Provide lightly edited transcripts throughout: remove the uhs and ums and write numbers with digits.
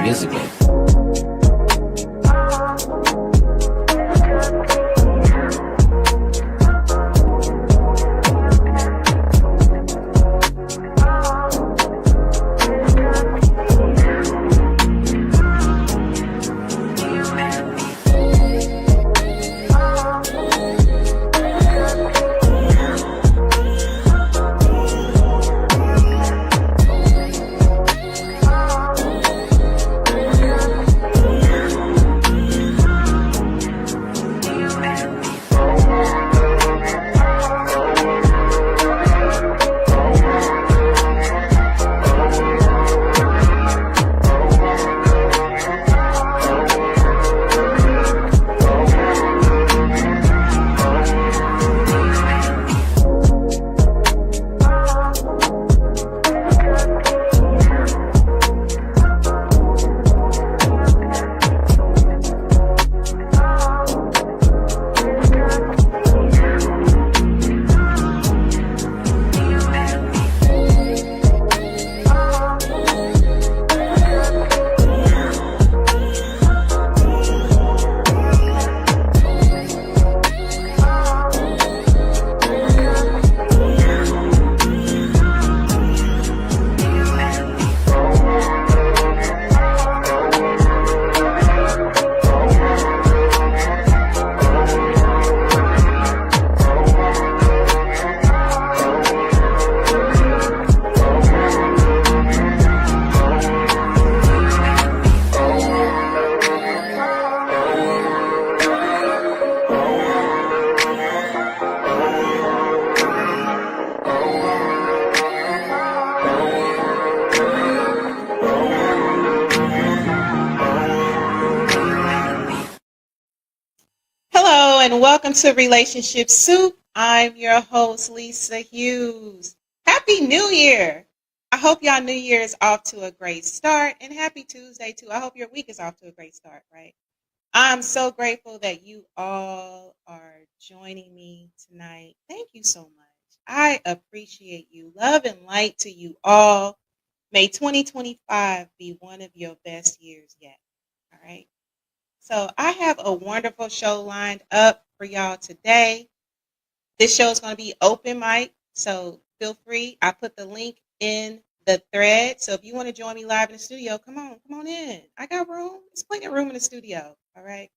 years ago. Hello and welcome to Relationship Soup. I'm your host, Lisa Hughes. Happy New Year! I hope y'all New Year is off to a great start, and happy Tuesday too. I hope your week is off to a great start, right? I'm so grateful that you all are joining me tonight. Thank you so much. I appreciate you. Love and light to you all. May 2025 be one of your best years yet. All right. So I have a wonderful show lined up for y'all today. This show is going to be open mic, so feel free. I put the link in the thread. So if you want to join me live in the studio, come on in. I got room. There's plenty of room in the studio. All right.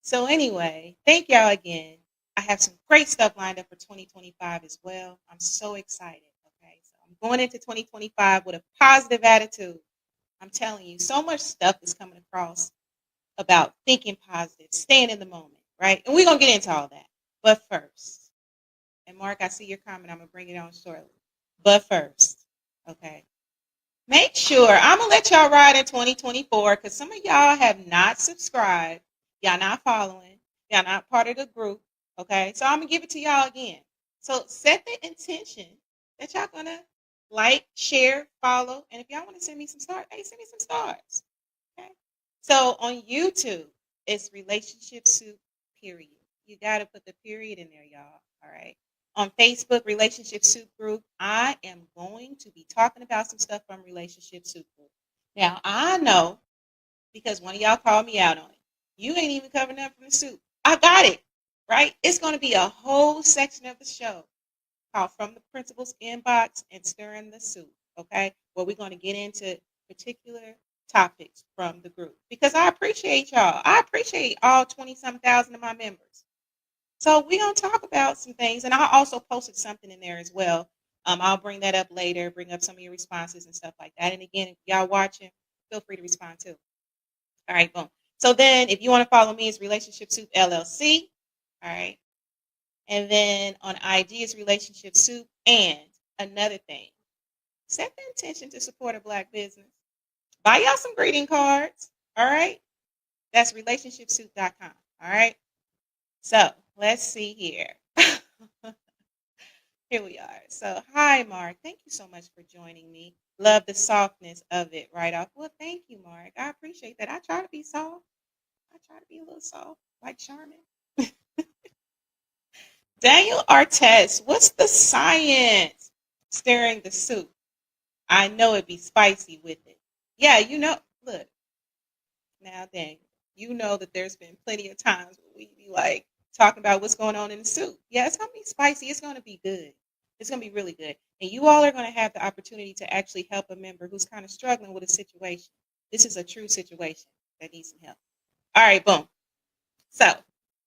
So anyway, thank y'all again. I have some great stuff lined up for 2025 as well. I'm so excited. Okay. So I'm going into 2025 with a positive attitude. I'm telling you, so much stuff is coming across about thinking positive, staying in the moment, right? And we're going to get into all that. But first, and Mark, I see your comment. I'm going to bring it on shortly. But first, okay, make sure, I'm going to let y'all ride in 2024 because some of y'all have not subscribed. Y'all not following. Y'all not part of the group, okay? So I'm going to give it to y'all again. So set the intention that y'all going to like, share, follow. And if y'all want to send me some stars, hey, send me some stars, okay? So on YouTube, it's Relationship Soup, period. You got to put the period in there, y'all. All right. On Facebook, Relationship Soup Group, I am going to be talking about some stuff from Relationship Soup Group. Now, I know, because one of y'all called me out on it, you ain't even covering up from the soup. I got it, right? It's going to be a whole section of the show called From the Principal's Inbox and Stirring the Soup, okay? Where we're going to get into particular topics from the group because I appreciate y'all. I appreciate all 20-some thousand of my members. So we're going to talk about some things, and I also posted something in there as well. I'll bring that up later, bring up some of your responses and stuff like that. And again, if y'all watching, feel free to respond too. All right, boom. So then if you want to follow me, it's Relationship Soup LLC. All right. And then on IG, it's Relationship Soup. And another thing, set the intention to support a Black business. Buy y'all some greeting cards. All right. That's relationshipsoup.com. All right. So let's see here. Here we are. So hi, Mark. Thank you so much for joining me. Love the softness of it right off. Well, thank you, Mark. I appreciate that. I try to be soft. I try to be a little soft, like Charmin. Daniel Artest, what's the science? Stirring the soup. I know it'd be spicy with it. Yeah, look, Now, then, you know that there's been plenty of times where we be like talking about what's going on in the soup. Yeah, it's gonna be spicy. It's gonna be good. It's gonna be really good. And you all are gonna have the opportunity to actually help a member who's kind of struggling with a situation. This is a true situation that needs some help. All right, boom. So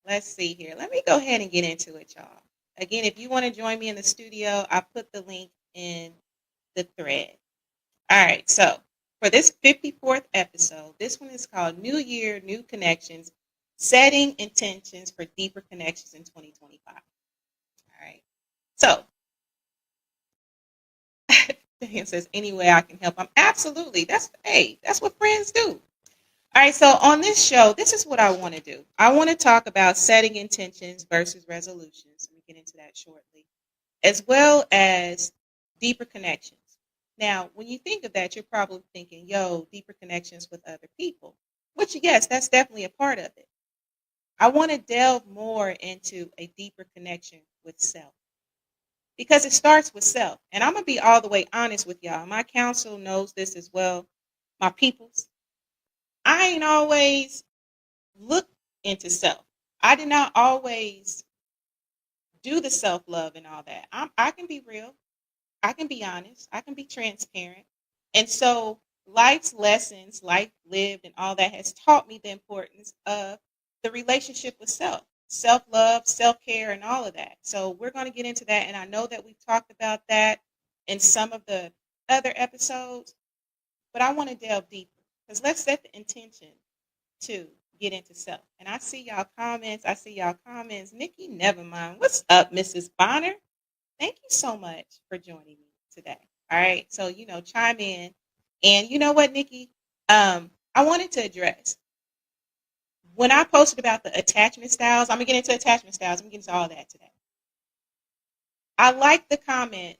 let's see here. Let me go ahead and get into it, y'all. Again, if you want to join me in the studio, I put the link in the thread. All right, so for this 54th episode, this one is called New Year, New Connections, Setting Intentions for Deeper Connections in 2025. All right, so Daniel says, any way I can help, I'm absolutely, that's what friends do. All right, so on this show, this is what I want to do. I want to talk about setting intentions versus resolutions. Let me get into that shortly, as well as deeper connections. Now, when you think of that, you're probably thinking, yo, deeper connections with other people, which, yes, that's definitely a part of it. I want to delve more into a deeper connection with self because it starts with self. And I'm going to be all the way honest with y'all. My counsel knows this as well. My peoples, I ain't always look into self. I did not always do the self love and all that. I can be real. I can be honest. I can be transparent. And so life's lessons, life lived, and all that has taught me the importance of the relationship with self love, self care, and all of that. So we're going to get into that. And I know that we've talked about that in some of the other episodes, but I want to delve deeper because let's set the intention to get into self. And I see y'all comments. Nikki, never mind. What's up, Mrs. Bonner? Thank you so much for joining me today. All right. So, chime in. And you know what, Nikki? I wanted to address when I posted about the attachment styles, I'm going to get into attachment styles. I'm going to get into all that today. I like the comment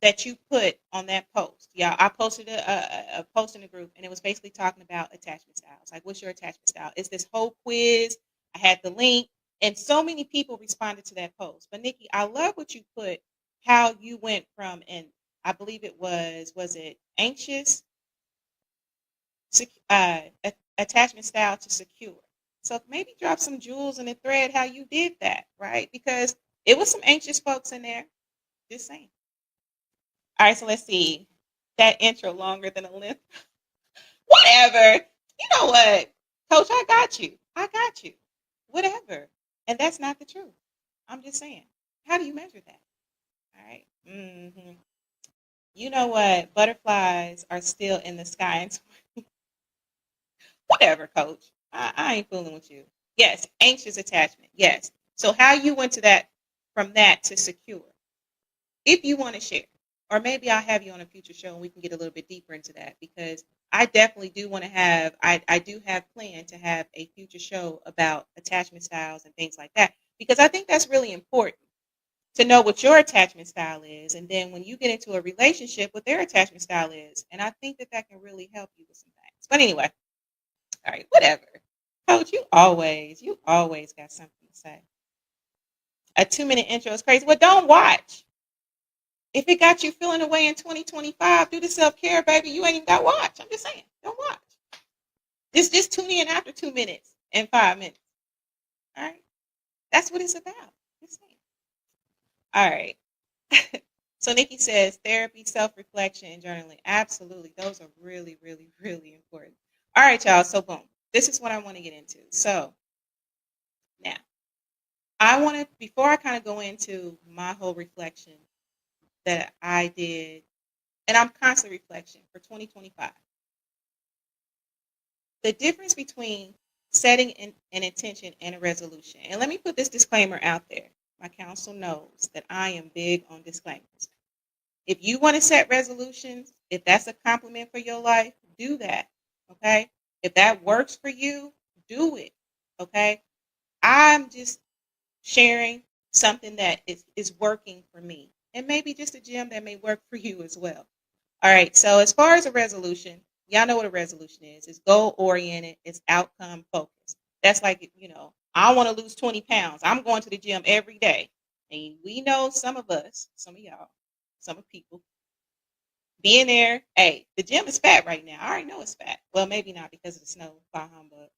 that you put on that post. Yeah, I posted a post in the group, and it was basically talking about attachment styles. Like, what's your attachment style? It's this whole quiz. I had the link, and so many people responded to that post. But Nikki, I love what you put, how you went from, and I believe it was it anxious, attachment style to secure. So maybe drop some jewels in the thread how you did that, right? Because it was some anxious folks in there. Just saying. All right, so let's see. That intro longer than a length. Whatever. You know what, Coach? I got you. I got you. Whatever. And that's not the truth. I'm just saying. How do you measure that? All right. You know what? Butterflies are still in the sky. Whatever, Coach. I ain't fooling with you. Yes, anxious attachment. Yes. So how you went to that from that to secure? If you want to share. Or maybe I'll have you on a future show and we can get a little bit deeper into that because I definitely do want to have, I do have planned to have a future show about attachment styles and things like that because I think that's really important to know what your attachment style is. And then when you get into a relationship, what their attachment style is. And I think that can really help you with some things. But anyway, all right, whatever. Coach, you always got something to say. A 2-minute intro is crazy. Well, don't watch. If it got you feeling away in 2025, do the self-care, baby. You ain't even got to watch. I'm just saying, don't watch. Just tune in after 2 minutes and 5 minutes. All right? That's what it's about. Just saying. All right. So Nikki says therapy, self-reflection, and journaling. Absolutely. Those are really, really, really important. All right, y'all. So boom. This is what I want to get into. So now, I want to, before I kind of go into my whole reflection that I did, and I'm constantly reflection for 2025. The difference between setting an intention and a resolution. And let me put this disclaimer out there. My counsel knows that I am big on disclaimers. If you want to set resolutions, if that's a compliment for your life, do that. Okay? If that works for you, do it. Okay? I'm just sharing something that is working for me. And maybe just a gem that may work for you as well. All right. So as far as a resolution, y'all know what a resolution is. It's goal oriented. It's outcome focused. That's like, I want to lose 20 pounds. I'm going to the gym every day. And we know some of us, some of y'all, some of people, being there. Hey, the gym is fat right now. I already know it's fat. Well, maybe not because of the snow, by humbug.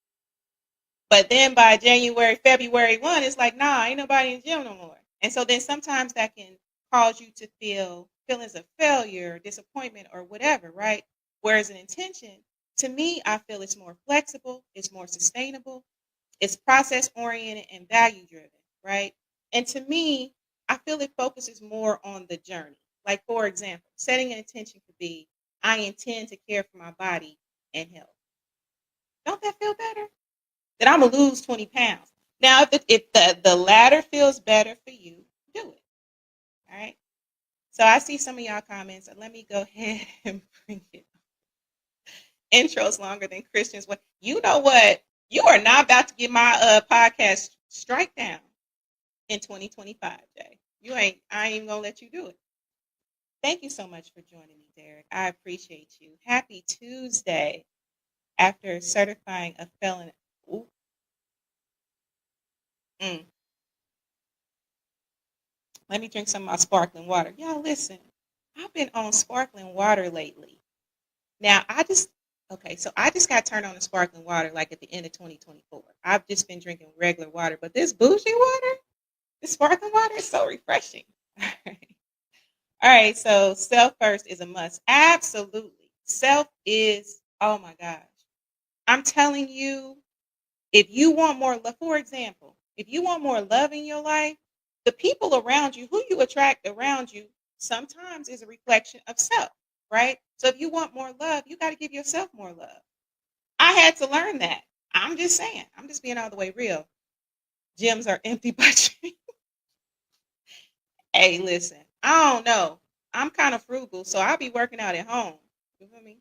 But then by January, February 1, it's like, nah, ain't nobody in the gym no more. And so then sometimes that can cause you to feel feelings of failure, disappointment, or whatever, right? Whereas an intention, to me, I feel it's more flexible, it's more sustainable, it's process oriented and value driven, right? And to me, I feel it focuses more on the journey. Like, for example, setting an intention could be, I intend to care for my body and health. Don't that feel better? That I'm gonna lose 20 pounds. Now, if the latter feels better for you, do it. All right. So I see some of y'all comments. So let me go ahead and bring it. Intros longer than Christians. What you know? What you are not about to get my podcast strike down in 2025, Jay. You ain't. I ain't even gonna let you do it. Thank you so much for joining me, Derek. I appreciate you. Happy Tuesday. After certifying a felon. Ooh, mm. Let me drink some of my sparkling water. Y'all listen, I've been on sparkling water lately. Now I just got turned on to sparkling water like at the end of 2024. I've just been drinking regular water, but this bougie water, this sparkling water is so refreshing. All right. All right, so self first is a must. Absolutely. Self is, oh my gosh. I'm telling you, if you want more love, for example, if you want more love in your life, the people around you, who you attract around you, sometimes is a reflection of self, right? So if you want more love, you got to give yourself more love. I had to learn that. I'm just saying. I'm just being all the way real. Gyms are empty by tree. Hey, listen, I don't know. I'm kind of frugal, so I'll be working out at home. You feel me?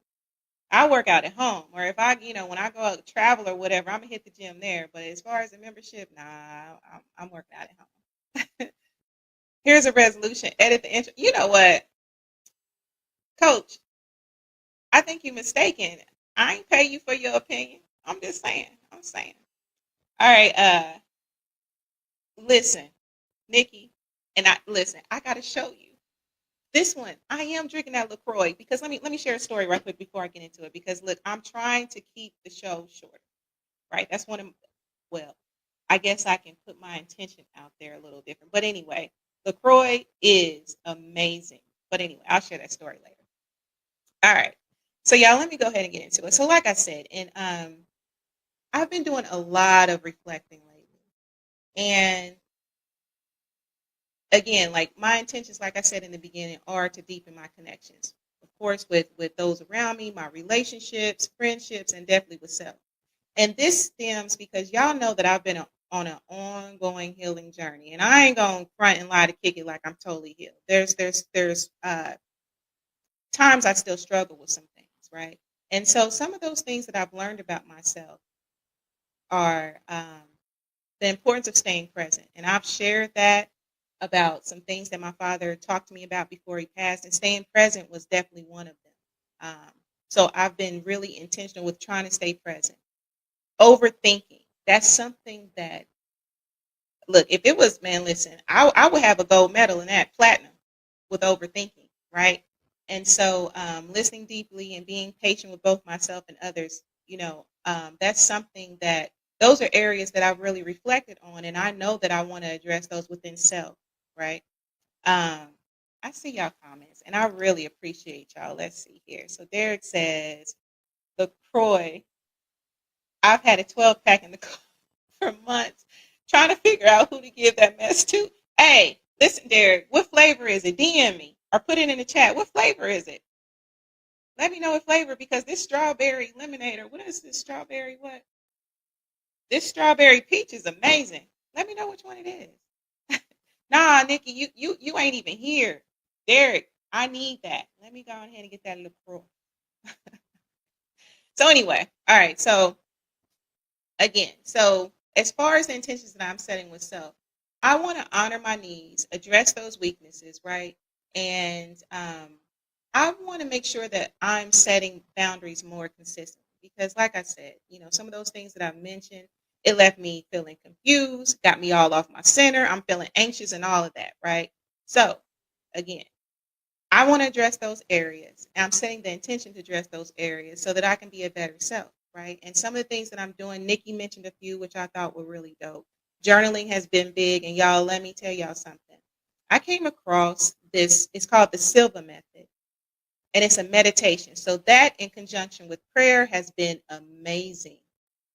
I work out at home, or if when I go out to travel or whatever, I'm gonna hit the gym there. But as far as the membership, nah, I'm working out at home. Here's a resolution: edit the intro. You know what, Coach? I think you're mistaken. I ain't pay you for your opinion. I'm just saying. I'm saying. All right. Listen, Nikki, and I listen. I gotta show you this one. I am drinking that Lacroix because let me share a story right quick before I get into it. Because look, I'm trying to keep the show short. Right. That's one of well, I guess I can put my intention out there a little different. But anyway, LaCroix is amazing. But anyway, I'll share that story later. All right. So y'all, let me go ahead and get into it. So like I said, and I've been doing a lot of reflecting lately. And again, like my intentions, like I said in the beginning, are to deepen my connections. Of course, with those around me, my relationships, friendships, and definitely with self. And this stems because y'all know that I've been on an ongoing healing journey, and I ain't gonna front and lie to kick it like I'm totally healed. There's times I still struggle with some things, right? And so some of those things that I've learned about myself are the importance of staying present, and I've shared that about some things that my father talked to me about before he passed, and staying present was definitely one of them. So I've been really intentional with trying to stay present. Overthinking. That's something that look, if it was man, listen, I would have a gold medal in that platinum with overthinking, right? And so listening deeply and being patient with both myself and others, that's something that those are areas that I've really reflected on, and I know that I want to address those within self, right? Um, I see y'all comments, and I really appreciate y'all. Let's see here. So Derek says, LaCroix, I've had a 12 pack in the car for months trying to figure out who to give that mess to. Hey, listen, Derek, what flavor is it? DM me or put it in the chat. What flavor is it? Let me know what flavor because this strawberry lemonade or what is this strawberry what? This strawberry peach is amazing. Let me know which one it is. Nah, Nikki, you ain't even here. Derek, I need that. Let me go ahead and get that LaCroix. So anyway, all right. So again, so as far as the intentions that I'm setting with self, I want to honor my needs, address those weaknesses, right? And I want to make sure that I'm setting boundaries more consistently because, like I said, some of those things that I mentioned, it left me feeling confused, got me all off my center. I'm feeling anxious and all of that, right? So, again, I want to address those areas. And I'm setting the intention to address those areas so that I can be a better self, right? And some of the things that I'm doing, Nikki mentioned a few, which I thought were really dope. Journaling has been big, and y'all, let me tell y'all something. I came across this, it's called the Silva Method, and it's a meditation. So that in conjunction with prayer has been amazing.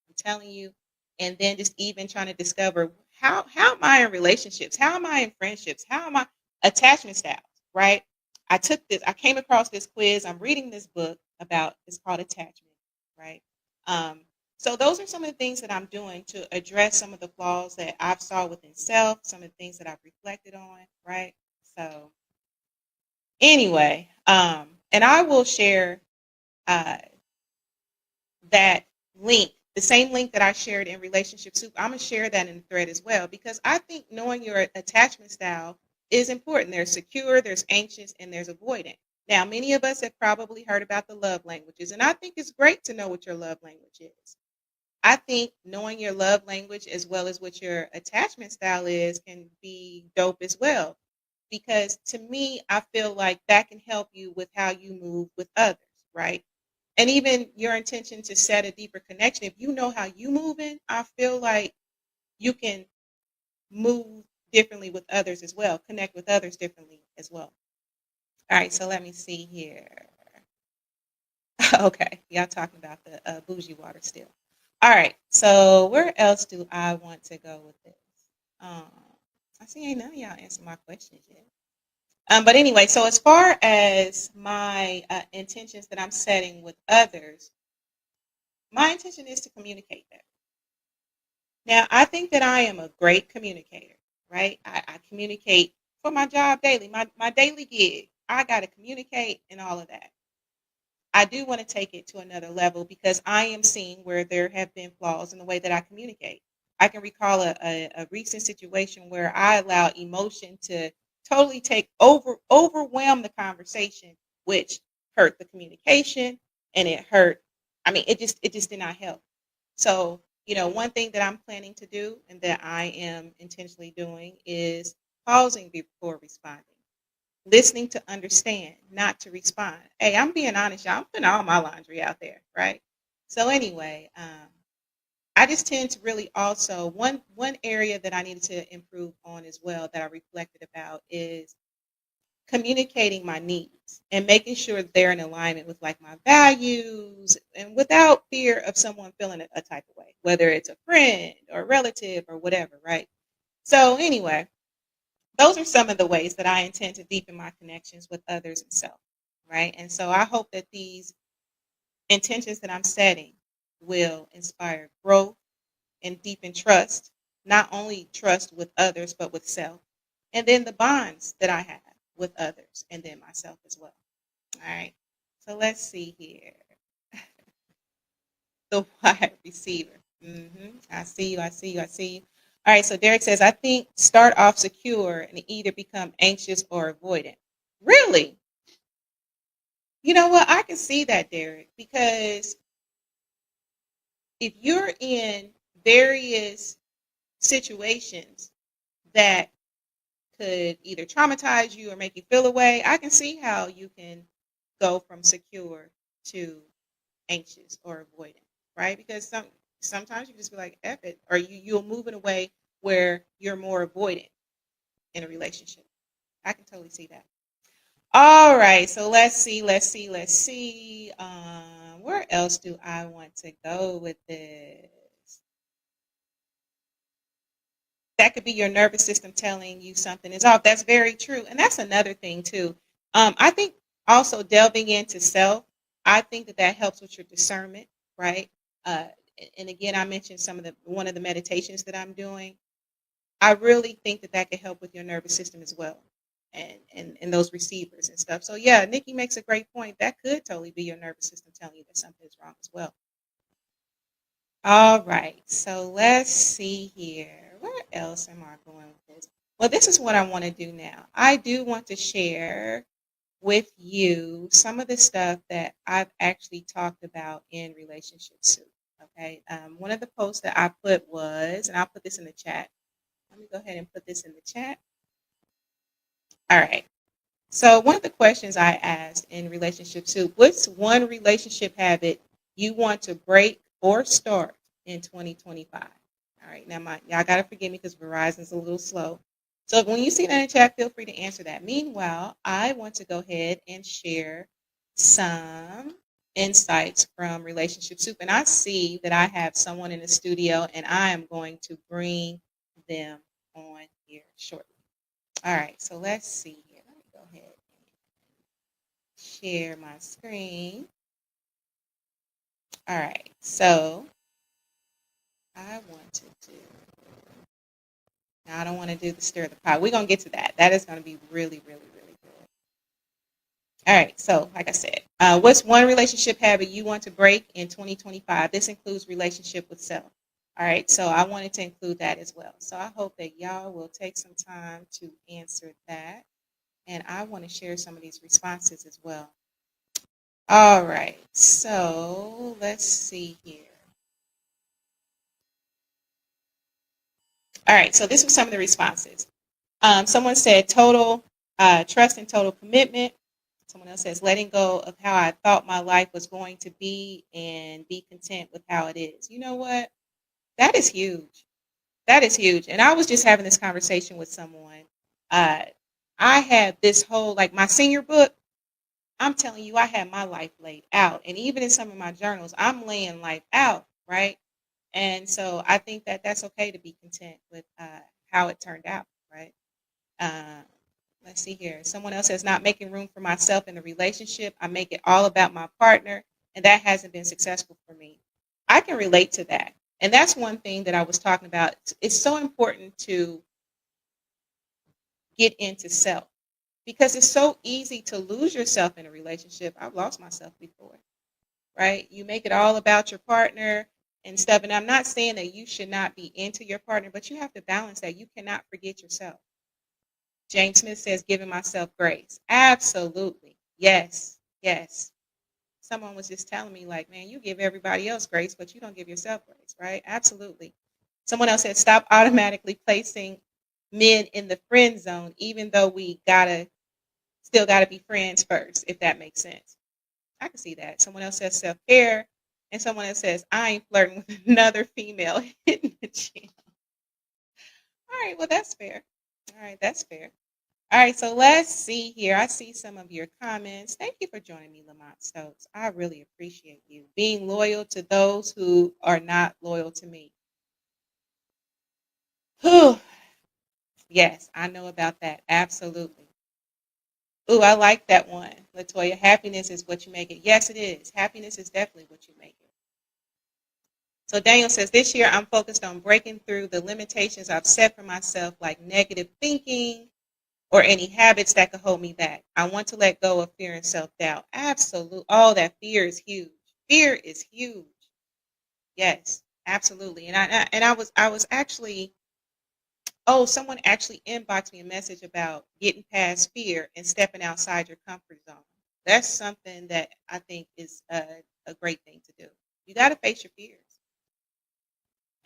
I'm telling you. And then just even trying to discover how am I in relationships? How am I in friendships? How am I attachment styles, right? I came across this quiz. I'm reading this book about, it's called Attachment, right? Um, so those are some of the things that I'm doing to address some of the flaws that I've saw within self, some of the things that I've reflected on, right? So anyway, and I will share uh, that link, the same link that I shared in Relationship Soup, I'm going to share that in the thread as well, because I think knowing your attachment style is important. There's secure, there's anxious, and there's avoidant. Now, many of us have probably heard about the love languages, and I think it's great to know what your love language is. I think knowing your love language as well as what your attachment style is can be dope as well. Because to me, I feel like that can help you with how you move with others, right? And even your intention to set a deeper connection. If you know how you move in, I feel like you can move differently with others as well, connect with others differently as well. All right, so let me see here. Okay, y'all talking about the bougie water still. All right, so where else do I want to go with this? Um, I see ain't none of y'all answer my questions yet. But anyway, so as far as my intentions that I'm setting with others, my intention is to communicate that. Now, I think that I am a great communicator, right? I communicate for my job daily, my daily gig. I got to communicate and all of that. I do want to take it to another level because I am seeing where there have been flaws in the way that I communicate. I can recall a recent situation where I allowed emotion to totally overwhelm the conversation, which hurt the communication and it hurt. I mean, it just did not help. So, one thing that I'm planning to do and that I am intentionally doing is pausing before responding, listening to understand, not to respond. Hey, I'm being honest, y'all. I'm putting all my laundry out there, right? So anyway, I just tend to really also one area that I needed to improve on as well that I reflected about is communicating my needs and making sure they're in alignment with like my values and without fear of someone feeling a type of way, whether it's a friend or a relative or whatever, right? So anyway, those are some of the ways that I intend to deepen my connections with others and self, right? And so I hope that these intentions that I'm setting will inspire growth and deepen trust, not only trust with others, but with self. And then the bonds that I have with others and then myself as well. All right. So let's see here. The wide receiver. I see you. I see you. I see you. All right. So Derek says, I think start off secure and either become anxious or avoidant. Really? You know what? I can see that, Derek, because if you're in various situations that could either traumatize you or make you feel away, I can see how you can go from secure to anxious or avoidant, right? Because sometimes you can just be like, F it, or you'll move in a way where you're more avoidant in a relationship. I can totally see that. All right, so let's see. Where else do I want to go with this? That could be your nervous system telling you something is off. That's very true. And that's another thing, too. I think also delving into self, I think that helps with your discernment, right? Uh, and again, I mentioned one of the meditations that I'm doing. I really think that could help with your nervous system as well, and those receivers and stuff. So yeah, Nikki makes a great point. That could totally be your nervous system telling you that something is wrong as well. All right, so let's see here. Where else am I going with this? Well, this is what I want to do now. I do want to share with you some of the stuff that I've actually talked about in Relationship Soup. Okay, one of the posts that I put was, and I'll put this in the chat. Let me go ahead and put this in the chat. All right. So one of the questions I asked in Relationship Soup, what's one relationship habit you want to break or start in 2025? All right, now y'all gotta forgive me because Verizon's a little slow. So when you see that in the chat, feel free to answer that. Meanwhile, I want to go ahead and share some insights from Relationship Soup. And I see that I have someone in the studio, and I am going to bring them on here shortly. All right, so let's see here. Let me go ahead and share my screen. All right, so I want to do, now I don't want to do the stir of the pot. We're going to get to that. That is going to be really, really, really good. All right, so like I said, what's one relationship habit you want to break in 2025? This includes relationship with self. All right, so I wanted to include that as well. So I hope that y'all will take some time to answer that. And I want to share some of these responses as well. All right, so let's see here. All right, so this was some of the responses. Someone said total trust and total commitment. Someone else says letting go of how I thought my life was going to be and be content with how it is. You know what? That is huge. That is huge. And I was just having this conversation with someone. Uh, I had this whole, like my senior book, I'm telling you, I had my life laid out. And even in some of my journals, I'm laying life out, right? And so I think that that's okay to be content with how it turned out, right? Uh, let's see here. Someone else says, not making room for myself in a relationship. I make it all about my partner, and that hasn't been successful for me. I can relate to that. And that's one thing that I was talking about. It's so important to get into self because it's so easy to lose yourself in a relationship. I've lost myself before, right? You make it all about your partner and stuff. And I'm not saying that you should not be into your partner, but you have to balance that. You cannot forget yourself. James Smith says, giving myself grace. Absolutely. Yes. Yes. Someone was just telling me, like, man, you give everybody else grace, but you don't give yourself grace, right? Absolutely. Someone else said, stop automatically placing men in the friend zone, even though we still gotta be friends first, if that makes sense. I can see that. Someone else says self-care, and someone else says, I ain't flirting with another female hitting the gym. All right, well, that's fair. All right, that's fair. All right, so let's see here. I see some of your comments. Thank you for joining me, Lamont Stokes. I really appreciate you being loyal to those who are not loyal to me. Whew. Yes, I know about that. Absolutely. Ooh, I like that one. Latoya, happiness is what you make it. Yes, it is. Happiness is definitely what you make it. So Daniel says, this year I'm focused on breaking through the limitations I've set for myself, like negative thinking, or any habits that could hold me back. I want to let go of fear and self-doubt. Absolutely. Oh, that fear is huge. Fear is huge. Yes, absolutely. And I was actually, oh, someone actually inboxed me a message about getting past fear and stepping outside your comfort zone. That's something that I think is a great thing to do. You got to face your fears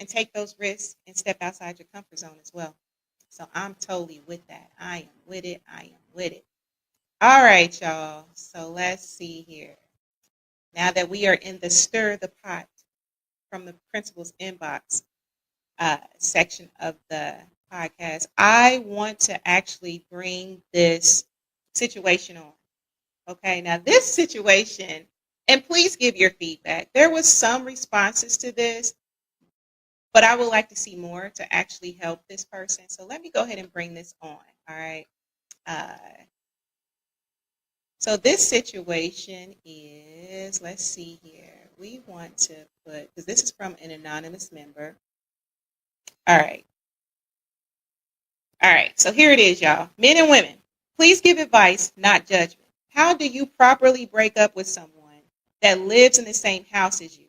and take those risks and step outside your comfort zone as well. So I'm totally with that. I am with it. I am with it. All right, y'all. So let's see here. Now that we are in the stir the pot from the principal's inbox section of the podcast, I want to actually bring this situation on. Okay, now this situation, and please give your feedback. There was some responses to this, but I would like to see more to actually help this person. So let me go ahead and bring this on. All right. Uh, So this situation is, let's see here. We want to put, because this is from an anonymous member. All right. All right. So here it is, y'all. Men and women, please give advice, not judgment. How do you properly break up with someone that lives in the same house as you?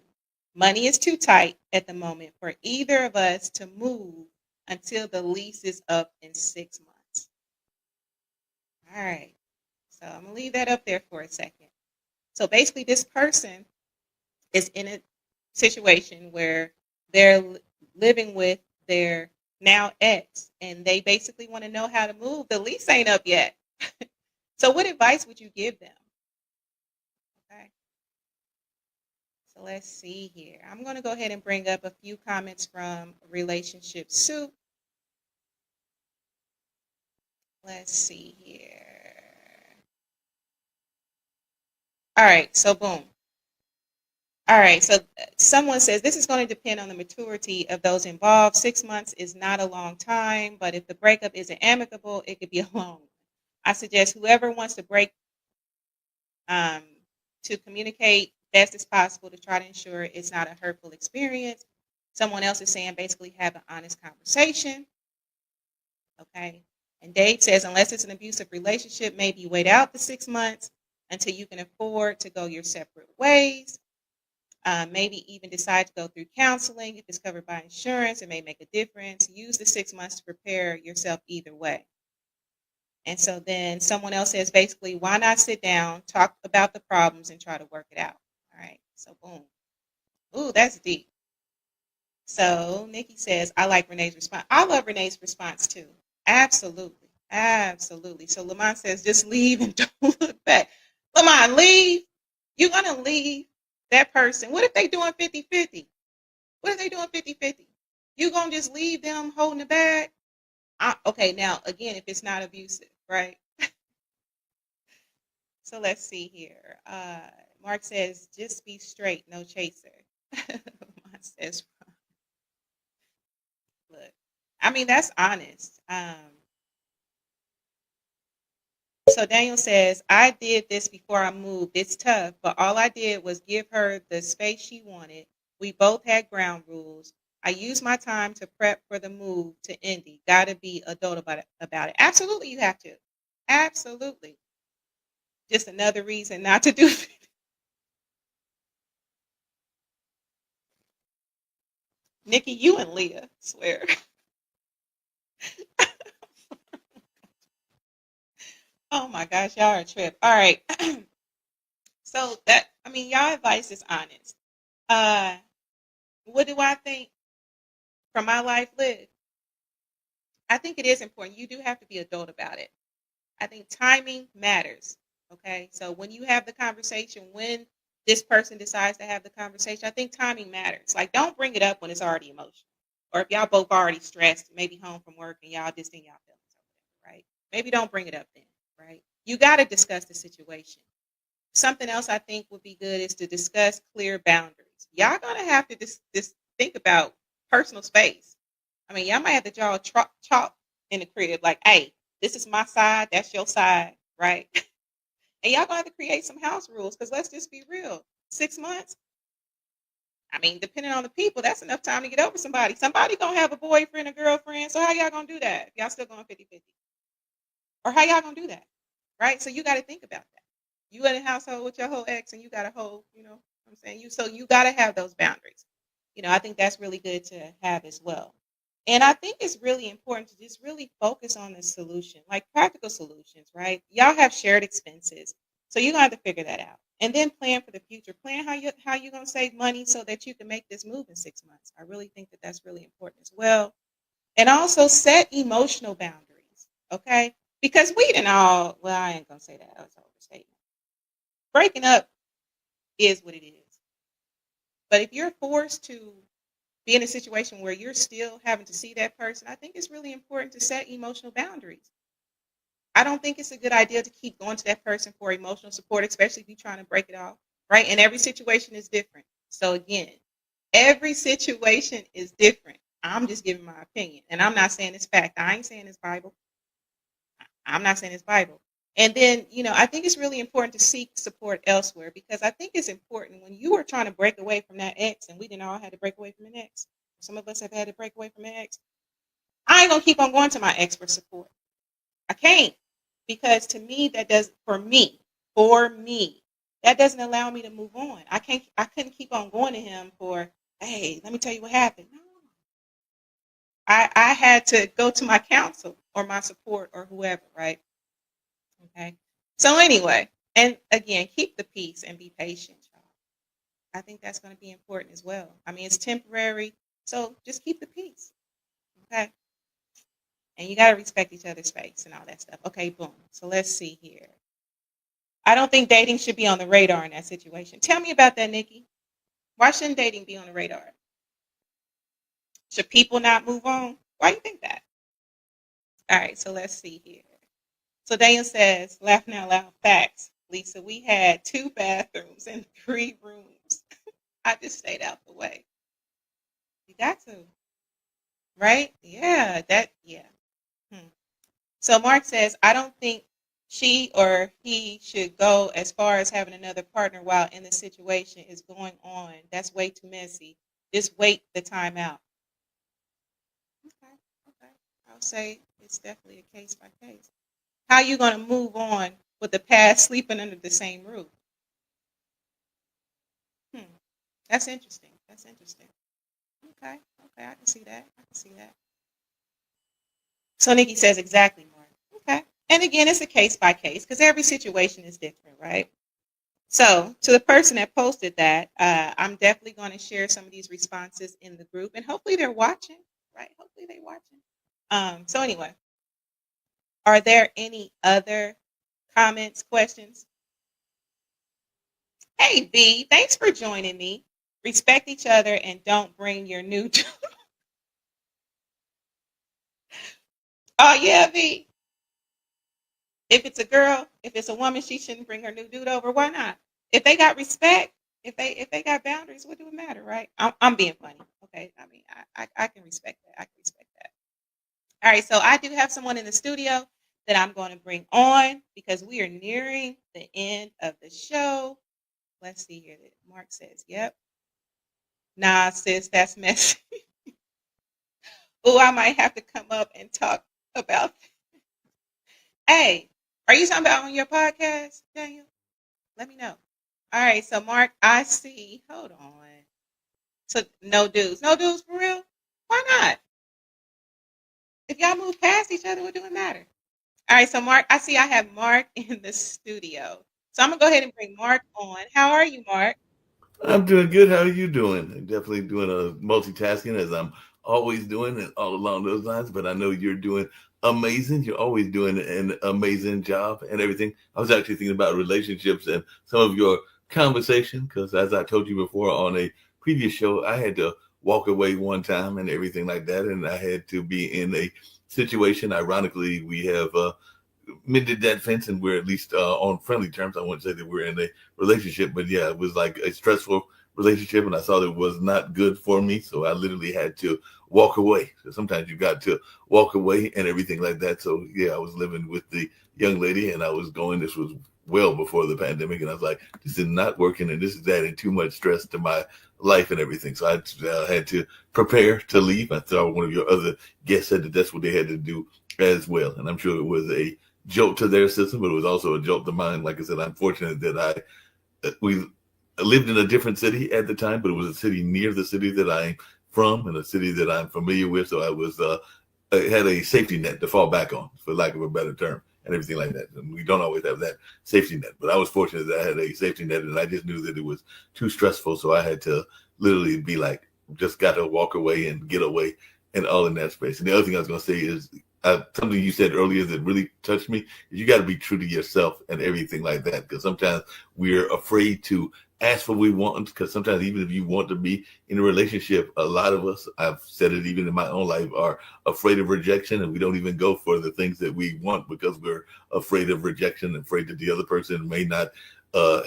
Money is too tight at the moment for either of us to move until the lease is up in 6 months. All right. So I'm going to leave that up there for a second. So basically, this person is in a situation where they're living with their now ex and they basically want to know how to move. The lease ain't up yet. So what advice would you give them? Okay. So let's see here. I'm going to go ahead and bring up a few comments from Relationship Soup. Let's see here. All right, so boom. All right, so someone says this is going to depend on the maturity of those involved. 6 months is not a long time, but if the breakup isn't amicable, it could be a long one. I suggest whoever wants to break um, to communicate best as possible to try to ensure it's not a hurtful experience. Someone else is saying basically have an honest conversation. Okay. And Dave says unless it's an abusive relationship, maybe wait out the 6 months until you can afford to go your separate ways. Maybe even decide to go through counseling. If it's covered by insurance, it may make a difference. Use the 6 months to prepare yourself either way. And so then someone else says basically, why not sit down, talk about the problems, and try to work it out? All right. So boom. Ooh, that's deep. So Nikki says, I like Renee's response. I love Renee's response too. Absolutely. Absolutely. So Lamont says, just leave and don't look back. Lamont, leave. You're going to leave that person. What if they doing 50-50? What if they doing 50-50? You going to just leave them holding the bag? Okay, now, again, if it's not abusive, right? So let's see here. Mark says, just be straight, no chaser. Lamont says, look, I mean, that's honest. So Daniel says, I did this before I moved. It's tough, but all I did was give her the space she wanted. We both had ground rules. I used my time to prep for the move to Indy. Got to be adult about it. Absolutely, you have to. Absolutely. Just another reason not to do it. Nikki, you and Leah, swear. Oh my gosh, y'all are a trip. All right. So that, I mean, y'all advice is honest. Uh, what do I think from my life lived? I think it is important. You do have to be adult about it. I think timing matters. Okay. So when you have the conversation, when this person decides to have the conversation, I think timing matters. Like, don't bring it up when it's already emotional. Or if y'all both already stressed, maybe home from work and y'all just in y'all feelings or whatever, right? Maybe don't bring it up then, right? You got to discuss the situation. Something else I think would be good is to discuss clear boundaries. Y'all gonna have to just think about personal space. I mean, y'all might have to draw a chalk in the crib, like, hey, this is my side, that's your side, right? And y'all gonna have to create some house rules because let's just be real. 6 months, I mean, depending on the people, that's enough time to get over somebody. Somebody gonna have a boyfriend or girlfriend. So how y'all gonna do that? If y'all still going 50-50? Or how y'all gonna do that? Right? So you gotta think about that. You in a household with your whole ex and you got a whole, what I'm saying, you gotta have those boundaries. I think that's really good to have as well. And I think it's really important to just really focus on the solution, like practical solutions, right? Y'all have shared expenses. So you're gonna have to figure that out. And then plan for the future. Plan how you're gonna save money so that you can make this move in 6 months. I really think that that's really important as well. And also set emotional boundaries. Okay? Because we didn't all, well, I ain't gonna say that. That's an overstatement. Breaking up is what it is. But if you're forced to be in a situation where you're still having to see that person, I think it's really important to set emotional boundaries. I don't think it's a good idea to keep going to that person for emotional support, especially if you're trying to break it off, right? And every situation is different. So again, every situation is different. I'm just giving my opinion, and I'm not saying it's fact. I ain't saying it's Bible. I'm not saying it's Bible. And then, I think it's really important to seek support elsewhere because I think it's important when you are trying to break away from that ex, and we didn't all have to break away from an ex. Some of us have had to break away from an ex. I ain't gonna keep on going to my ex for support. I can't because to me for me, that doesn't allow me to move on. I couldn't keep on going to him for, hey, let me tell you what happened. No. I had to go to my counsel or my support or whoever, right? Okay. So anyway, and again, keep the peace and be patient, y'all. I think that's going to be important as well. I mean, it's temporary, so just keep the peace. Okay. And you got to respect each other's space and all that stuff. Okay, boom. So let's see here. I don't think dating should be on the radar in that situation. Tell me about that, Nikki. Why shouldn't dating be on the radar? Should people not move on? Why do you think that? All right, so let's see here. So Daniel says, laughing out loud, facts. Lisa, we had 2 bathrooms and 3 rooms. I just stayed out the way. You got to, right? Yeah. Hmm. So Mark says, I don't think she or he should go as far as having another partner while in the situation is going on. That's way too messy. Just wait the time out. Okay, okay. I'll say it's definitely a case by case. How are you going to move on with the past sleeping under the same roof? Hmm. That's interesting. That's interesting. Okay. Okay. I can see that. I can see that. So Nikki says exactly, Mark. Okay. And again, it's a case by case because every situation is different, right? So to the person that posted that, I'm definitely going to share some of these responses in the group, and hopefully they're watching, right? Hopefully they're watching. So anyway, are there any other comments, questions? Hey, B, thanks for joining me. Respect each other and don't bring your new. Oh yeah, B. If it's a girl, if it's a woman, she shouldn't bring her new dude over. Why not? If they got respect, if they got boundaries, what do it matter, right? I'm being funny, okay? I mean, I can respect that. I can respect that. All right, so I do have someone in the studio that I'm going to bring on because we are nearing the end of the show. Let's see here. Mark says, "Yep." Nah, sis, that's messy. Oh, I might have to come up and talk about. Hey, are you talking about on your podcast, Daniel? Let me know. All right, so Mark, I see. Hold on. So no dudes for real. Why not? If y'all move past each other, what do it matter? All right, so Mark, I see I have Mark in the studio. So I'm gonna go ahead and bring Mark on. How are you, Mark? I'm doing good. How are you doing? I'm definitely doing a multitasking as I'm always doing and all along those lines. But I know you're doing amazing. You're always doing an amazing job and everything. I was actually thinking about relationships and some of your conversation because, as I told you before on a previous show, I had to walk away one time and everything like that, and I had to be in a situation. Ironically, we have mended that fence and we're at least on friendly terms. I wouldn't say that we're in a relationship, but yeah, it was like a stressful relationship and I saw that it was not good for me. So I literally had to walk away. So sometimes you got to walk away and everything like that. So yeah, I was living with the young lady and I was going, this was well before the pandemic. And I was like, this is not working and this is adding too much stress to my life and everything. So I had to prepare to leave. I thought one of your other guests said that that's what they had to do as well. And I'm sure it was a jolt to their system, but it was also a jolt to mine. Like I said, I'm fortunate that we lived in a different city at the time, but it was a city near the city that I'm from and a city that I'm familiar with. So I had a safety net to fall back on, for lack of a better term, and everything like that. And we don't always have that safety net, but I was fortunate that I had a safety net, and I just knew that it was too stressful, so I had to literally be like, just got to walk away and get away, and all in that space. And the other thing I was going to say is something you said earlier that really touched me is you got to be true to yourself and everything like that. Because sometimes we're afraid to ask for what we want. Because sometimes even if you want to be in a relationship, a lot of us, I've said it even in my own life, are afraid of rejection, and we don't even go for the things that we want because we're afraid of rejection, afraid that the other person may not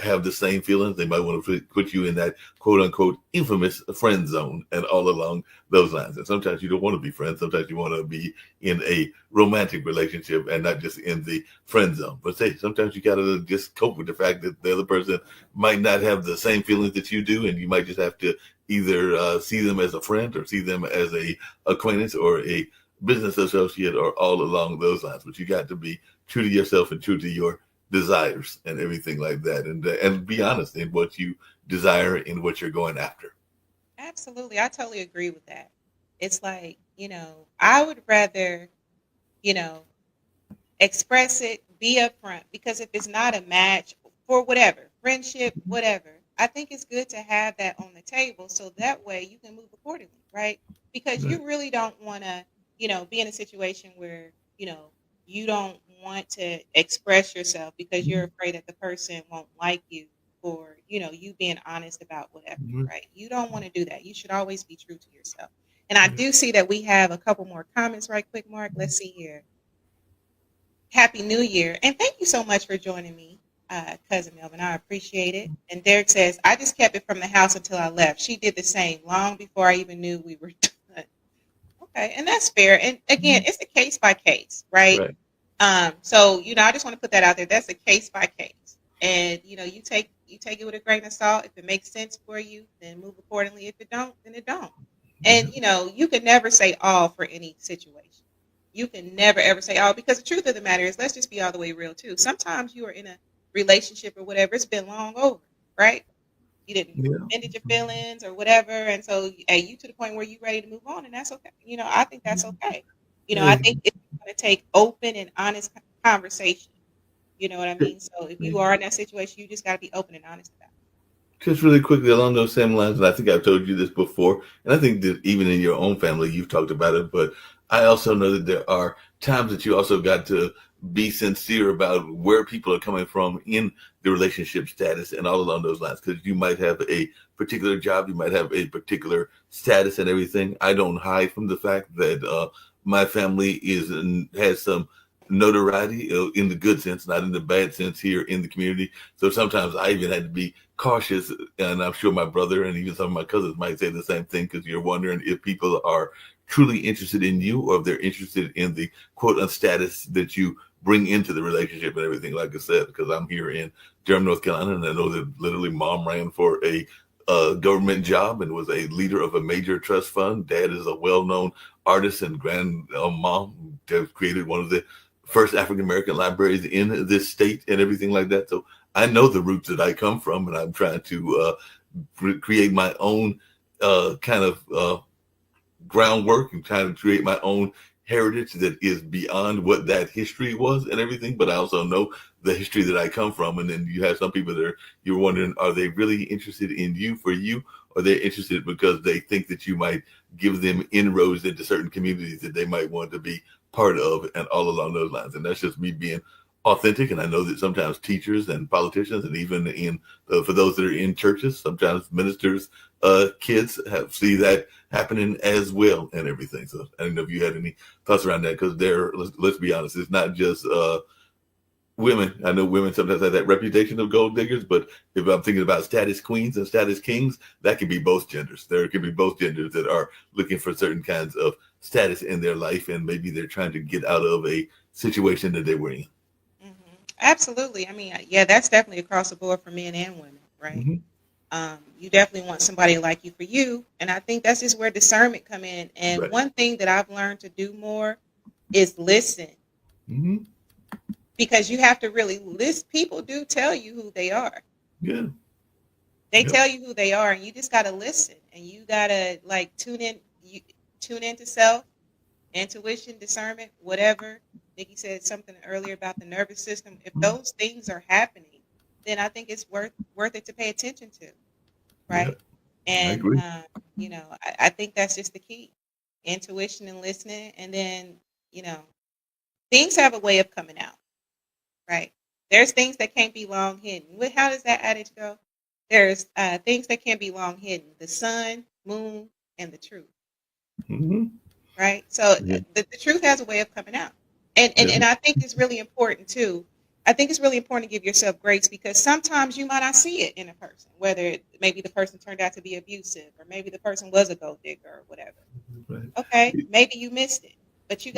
have the same feelings. They might want to put you in that quote unquote infamous friend zone and all along those lines. And sometimes you don't want to be friends. Sometimes you want to be in a romantic relationship and not just in the friend zone. But say sometimes you got to just cope with the fact that the other person might not have the same feelings that you do, and you might just have to either see them as a friend or see them as a acquaintance or a business associate or all along those lines. But you got to be true to yourself and true to your desires and everything like that, and be honest in what you desire and what you're going after. Absolutely. I totally agree with that. It's like, I would rather, you know, express it, be upfront, because if it's not a match for whatever, friendship, whatever, I think it's good to have that on the table so that way you can move accordingly, right? Because Right. you really don't want to, be in a situation where, you don't want to express yourself because you're afraid that the person won't like you for, you being honest about whatever, Mhm. right? You don't want to do that. You should always be true to yourself. And I do see that we have a couple more comments right quick, Mark. Let's see here. Happy New Year. And thank you so much for joining me, Cousin Melvin. I appreciate it. And Derek says, I just kept it from the house until I left. She did the same long before I even knew we were done. Okay. And that's fair. And again, it's a case by case, right? Right. So, I just want to put that out there. That's a case by case. And, you take it with a grain of salt. If it makes sense for you, then move accordingly. If it don't, then it don't. And, you can never say all for any situation. You can never ever say all, because the truth of the matter is, let's just be all the way real too. Sometimes you are in a relationship or whatever, it's been long over, right? You didn't Yeah. ended your feelings or whatever, and so you to the point where you're ready to move on, and that's okay. I think that's okay. I think it's going to take open and honest conversation. You know what I mean? So if you are in that situation, you just got to be open and honest about it. Just really quickly along those same lines, and I think I've told you this before, and I think that even in your own family, you've talked about it, but I also know that there are times that you also got to be sincere about where people are coming from in the relationship status and all along those lines, because you might have a particular job, you might have a particular status and everything. I don't hide from the fact that my family has some notoriety in the good sense, not in the bad sense here in the community. So sometimes I even had to be cautious, and I'm sure my brother and even some of my cousins might say the same thing, because you're wondering if people are truly interested in you or if they're interested in the quote status that you bring into the relationship and everything. Like I said, because I'm here in Durham, North Carolina, and I know that literally mom ran for a government job and was a leader of a major trust fund. Dad is a well-known artist, and grandmom created one of the first African-American libraries in this state and everything like that. So I know the roots that I come from, and I'm trying to create my own kind of groundwork and trying to create my own heritage that is beyond what that history was and everything. But I also know the history that I come from. And then you have some people that you're wondering, are they really interested in you for you? Or they're interested because they think that you might give them inroads into certain communities that they might want to be part of, and all along those lines. And that's just me being authentic. And I know that sometimes teachers and politicians, and even for those that are in churches, sometimes ministers, kids see that happening as well and everything. So I don't know if you had any thoughts around that, because let's be honest, it's not just women. I know women sometimes have that reputation of gold diggers, but if I'm thinking about status queens and status kings, that can be both genders. There can be both genders that are looking for certain kinds of status in their life, and maybe they're trying to get out of a situation that they were in. Absolutely. I mean, yeah, that's definitely across the board for men and women, right? You definitely want somebody like you for you, and I think that's just where discernment come in. And Right. one thing that I've learned to do more is listen, Mm-hmm. because you have to really listen. People do tell you who they are. Yeah. They Yep. tell you who they are, and you just gotta listen, and you gotta tune in. You tune into self, intuition, discernment, whatever. Nikki said something earlier about the nervous system. If those things are happening, then I think it's worth it to pay attention to, right? Yeah, I And agree. I think that's just the key: intuition and listening. And then things have a way of coming out, right? There's things that can't be long hidden. How does that adage go? There's things that can't be long hidden: the sun, moon, and the truth. Mm-hmm. Right? So Yeah. the truth has a way of coming out. And Yeah. I think it's really important too. I think it's really important to give yourself grace, because sometimes you might not see it in a person, whether maybe the person turned out to be abusive, or maybe the person was a gold digger or whatever. Right. Okay, maybe you missed it, but you're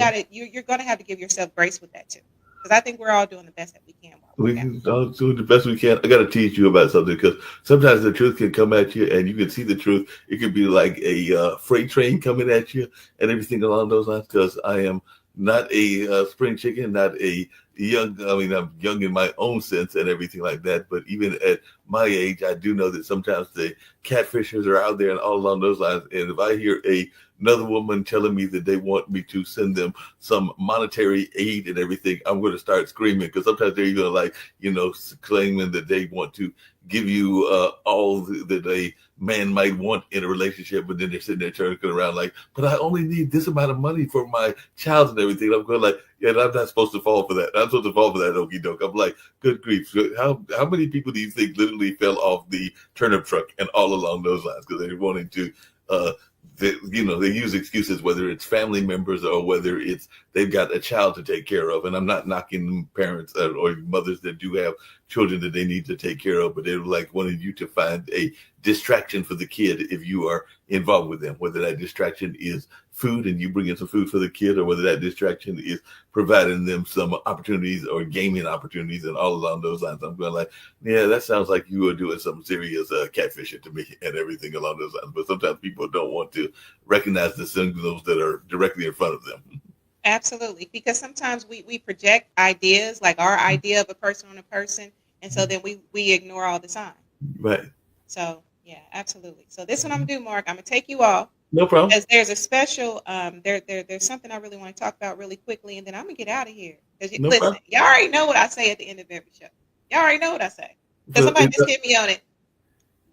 gonna have to give yourself grace with that too, because I think we're all doing the best that we can while we're We down. can all do the best we can. I got to teach you about something, because sometimes the truth can come at you and you can see the truth. It could be like a freight train coming at you and everything along those lines. Because I am not a spring chicken, not a I'm young in my own sense and everything like that. But even at my age, I do know that sometimes the catfishers are out there and all along those lines. And if I hear another woman telling me that they want me to send them some monetary aid and everything, I'm going to start screaming, because sometimes they're even claiming that they want to give you all that a man might want in a relationship, but then they're sitting there turning around like, but I only need this amount of money for my child and everything. I'm going like, yeah, I'm not supposed to fall for that. I'm supposed to fall for that okey doke. I'm like, good grief. How many people do you think literally fell off the turnip truck and all along those lines because they're wanting to uh, they use excuses, whether it's family members or whether it's they've got a child to take care of. And I'm not knocking parents or mothers that do have children that they need to take care of, but they're like wanting you to find a distraction for the kid if you are involved with them, whether that distraction is food and you bring in some food for the kid, or whether that distraction is providing them some opportunities or gaming opportunities and all along those lines. I'm going like, yeah, that sounds like you are doing some serious catfishing to me and everything along those lines. But sometimes people don't want to recognize the signals that are directly in front of them. Absolutely. Because sometimes we project ideas, like our idea of a person on a person, and so then we ignore all the signs. Right. So yeah, absolutely. So this is what I'm gonna do, Mark. I'm gonna take you off No problem. because there's a special there's something I really want to talk about really quickly, and then I'm gonna get out of here. Because No listen, problem. y'all already know what I say at the end of every show. Y'all already know what I say. Because So, somebody just hit me on it.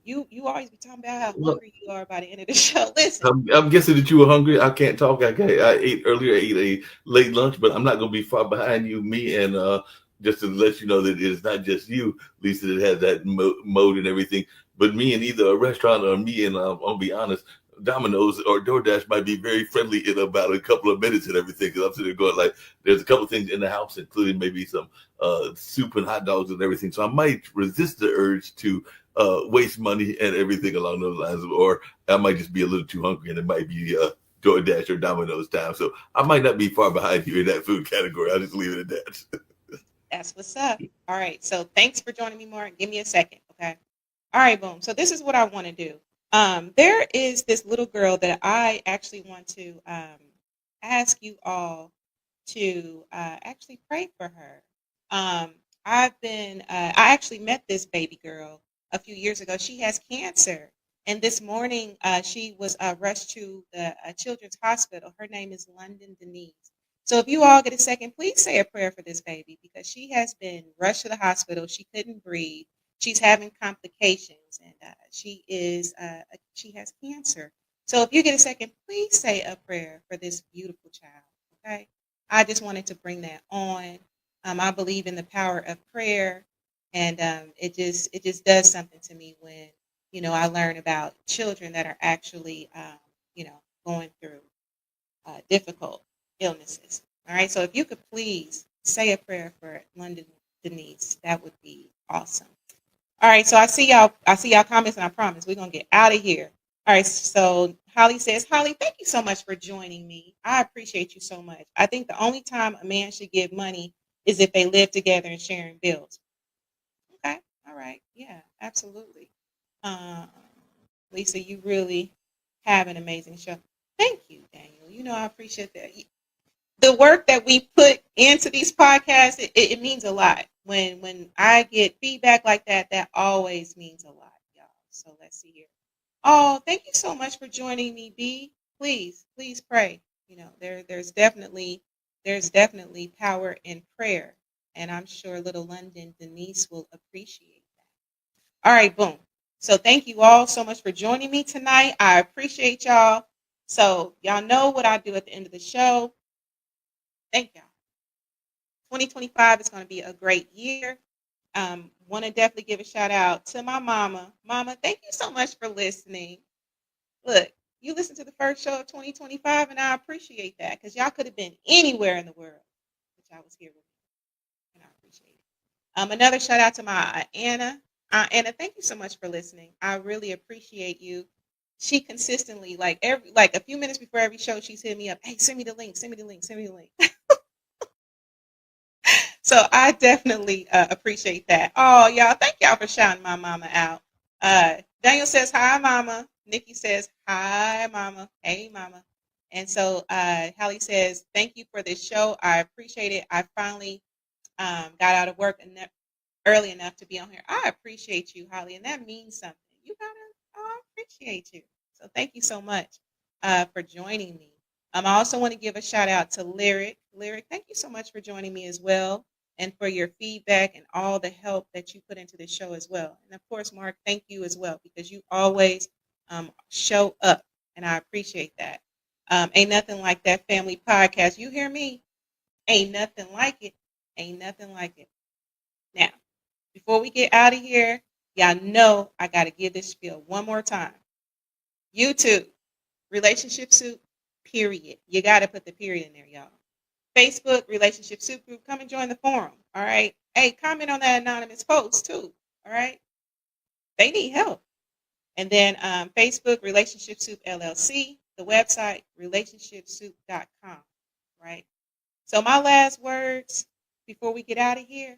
You always be talking about how well, hungry you are by the end of the show. Listen, I'm guessing that you were hungry. I can't talk. I ate earlier. I ate a late lunch, but I'm not going to be far behind you. Me and just to let you know that it is not just you, Lisa, that has that mode and everything. But me and either a restaurant or me and I'll be honest, Domino's or DoorDash might be very friendly in about a couple of minutes and everything. Because I'm sitting there going like, there's a couple of things in the house, including maybe some soup and hot dogs and everything. So I might resist the urge to waste money and everything along those lines, or I might just be a little too hungry and it might be DoorDash or Domino's time. So I might not be far behind you in that food category. I'll just leave it at that. that's what's up. All right. So thanks for joining me, Mark. Give me a second, okay? All right, boom. So this is what I want to do. There is this little girl that I actually want to ask you all to actually pray for her. I actually met this baby girl a few years ago. She has cancer. And this morning, she was rushed to the Children's Hospital. Her name is London Denise. So if you all get a second, please say a prayer for this baby because she has been rushed to the hospital. She couldn't breathe. She's having complications, and she has cancer. So if you get a second, please say a prayer for this beautiful child. Okay, I just wanted to bring that on. I believe in the power of prayer, and it just does something to me when I learn about children that are actually going through difficult illnesses. All right, so if you could please say a prayer for London Denise, that would be awesome. All right, so I see y'all. I see y'all comments, and I promise we're gonna get out of here. All right, so Holly says, Holly, thank you so much for joining me. I appreciate you so much. I think the only time a man should give money is if they live together and sharing bills. Okay, all right, yeah, absolutely. Um, Lisa, you really have an amazing show. Thank you, Daniel. I appreciate that. The work that we put into these podcasts, it means a lot. When I get feedback like that, that always means a lot, y'all. So let's see here. Oh, thank you so much for joining me, B. Please pray. There's definitely power in prayer, and I'm sure little London Denise will appreciate that. All right, boom. So thank you all so much for joining me tonight. I appreciate y'all. So y'all know what I do at the end of the show. Thank y'all. 2025 is going to be a great year. Want to definitely give a shout out to my mama. Mama, thank you so much for listening. Look, you listened to the first show of 2025, and I appreciate that because y'all could have been anywhere in the world, but y'all was here with me, and I appreciate it. Another shout out to my Anna. Anna, thank you so much for listening. I really appreciate you. She consistently, like a few minutes before every show, she's hitting me up. Hey, send me the link. Send me the link. Send me the link. So I definitely appreciate that. Oh, y'all, thank y'all for shouting my mama out. Daniel says, hi, mama. Nikki says, hi, mama. Hey, mama. And so Hallie says, thank you for this show. I appreciate it. I finally got out of work early enough to be on here. I appreciate you, Holly, and that means something. I appreciate you. So thank you so much for joining me. I also want to give a shout out to Lyric. Lyric, thank you so much for joining me as well. and for your feedback and all the help that you put into the show as well. And of course, Mark, thank you as well because you always show up, and I appreciate that. Ain't nothing like that family podcast. You hear me? Ain't nothing like it. Ain't nothing like it. Now, before we get out of here, y'all know I got to give this spiel one more time. YouTube, Relationship Soup, period. You got to put the period in there, y'all. Facebook, Relationship Soup Group, come and join the forum, all right? Hey, comment on that anonymous post, too, all right? They need help. And then Facebook, Relationship Soup LLC, the website, relationshipsoup.com, right? So my last words before we get out of here,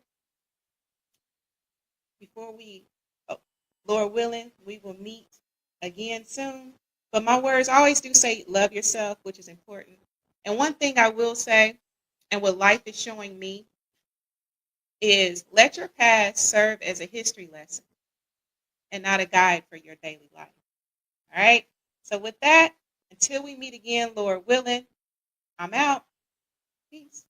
Lord willing, we will meet again soon. But my words, I always do say love yourself, which is important. And one thing I will say, and what life is showing me, is let your past serve as a history lesson and not a guide for your daily life. All right? So with that, until we meet again, Lord willing, I'm out. Peace.